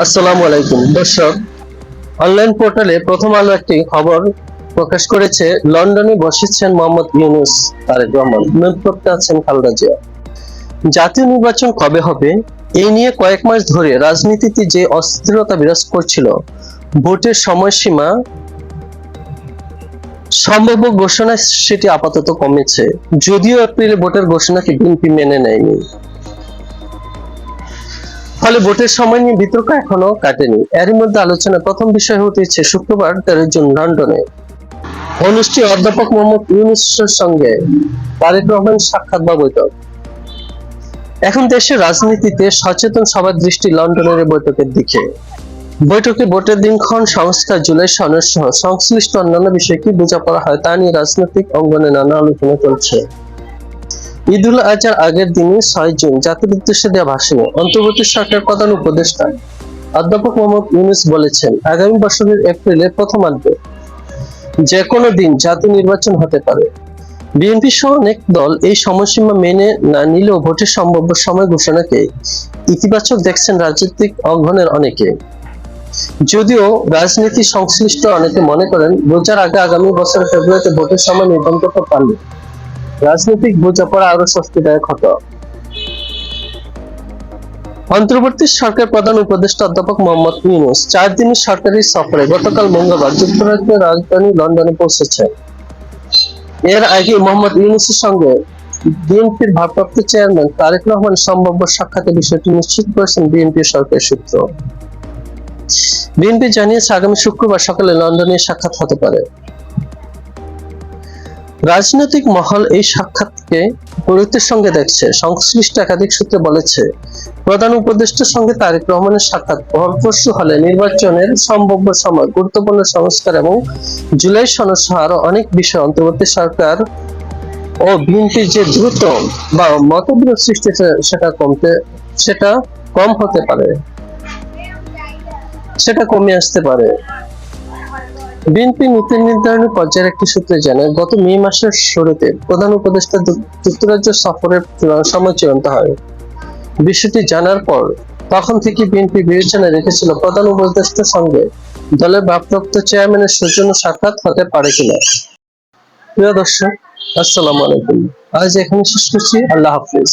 আসসালামু আলাইকুম দর্শক, অনলাইন পোর্টালে প্রথম আলো একটি খবর প্রকাশ করেছে। লন্ডনে বসেছেন মোহাম্মদ ইউনূস, তারেক রহমান, নেতৃত্বে আছেন খালেদা জিয়া। জাতীয় নির্বাচন কবে হবে এই নিয়ে কয়েক মাস ধরে রাজনীতিতে যে অস্থিরতা বিরাজ করছিল, ভোটের সময়সীমা সম্ভাব্য ঘোষণা সেটি আপাতত কমেছে, যদিও এপ্রিলে ভোটের ঘোষণাকে বিএনপি মেনে নেয়নি। ফলে ভোটের সময় নিয়ে বিতর্ক এখনো কাটেনি। এরই মধ্যে আলোচনার প্রথম বিষয় হয়ে উঠেছে শুক্রবার 13 জুন লন্ডনে অনুষ্ঠিত অধ্যাপক মোহাম্মদ ইউনূসের সঙ্গে তারেক রহমানের সাক্ষাৎ বা বৈঠক। এখন দেশের রাজনীতিতে সচেতন সবার দৃষ্টি লন্ডনের বৈঠকের দিকে। বৈঠকে ভোটের দিনক্ষণ, সংস্কার, জুলাই সনদ সহ সংশ্লিষ্ট অন্যান্য বিষয় কি বোঝাপড়া হয় তা নিয়ে রাজনৈতিক অঙ্গনে নানা আলোচনা চলছে। ঈদুল আজহার আগের দিনই 6 জুন জাতির উদ্দেশ্যে দেওয়া ভাষণে অন্তর্বর্তী সরকারের প্রধান উপদেষ্টা অধ্যাপক মোহাম্মদ ইউনূস বলেছেন, আগামী বছরের এপ্রিলের প্রথমার্ধে যে কোনো দিন জাতীয় নির্বাচন হতে পারে। বিএনপি সহ অনেক দল এই সময়সীমা মেনে না নিলেও ভোটের সম্ভাব্য সময় ঘোষণাকে ইতিবাচক দেখছেন রাজনৈতিক অঙ্গনের অনেকে। যদিও রাজনীতি সংশ্লিষ্ট অনেকে মনে করেন, রোজার আগে আগামী বছরের ফেব্রুয়ারিতে ভোটের সময় নির্ধারণ করতে পারলে রাজনৈতিক বোঝাপড়া আরো স্বস্তিদায়ক হতো। অন্তর্বর্তী সরকার প্রধান উপদেষ্টা অধ্যাপক মোহাম্মদ ইউনূস 4 দিনের সরকারি সফরে গতকাল মঙ্গলবার যুক্তরাষ্ট্রের রাজধানী লন্ডনে পৌঁছেছেন। এর আগে মোহাম্মদ ইউনূসের সঙ্গে বিএনপির ভারপ্রাপ্ত চেয়ারম্যান তারেক রহমান সম্ভাব্য সাক্ষাতের বিষয়টি নিশ্চিত করেছেন বিএনপির সরকারি সূত্র। বিএনপি জানিয়েছে, আগামী শুক্রবার সকালে লন্ডনে সাক্ষাৎ হতে পারে। রাজনৈতিক মহল এই সাক্ষাৎকে গুরুত্বের সঙ্গে দেখছে। সংশ্লিষ্ট একাধিক সূত্রে বলেছে, প্রধান উপদেষ্টার সঙ্গে তারেক রহমানের সাক্ষাৎ ফলপ্রসূ হলে নির্বাচনের সম্ভাব্য সময়, গুরুত্বপূর্ণ সংস্কার এবং জুলাই সনদ সহ আরো অনেক বিষয় অন্তর্বর্তী সরকার ও বিএনপির যে দ্রুত বা মতবিরোধ সৃষ্টি সেটা কম হতে পারে, সেটা কমে আসতে পারে। বিএনপি নীতি নির্ধারণী পর্যায়ের একটি সূত্রে জানায়, গত মে মাসের শুরুতে প্রধান উপদেষ্টা যুক্তরাজ্য সফরের সময় চূড়ান্ত হয়। বিষয়টি জানার পর তখন থেকে বিএনপি বিবেচনা রেখেছিল প্রধান উপদেষ্টার সঙ্গে দলের ভারপ্রাপ্ত চেয়ারম্যানের সৌজন্য সাক্ষাৎ হতে পারে কিনা। প্রিয় দর্শক, আসসালামু আলাইকুম। আজ এখানে শেষ করছি। আল্লাহ হাফিজ।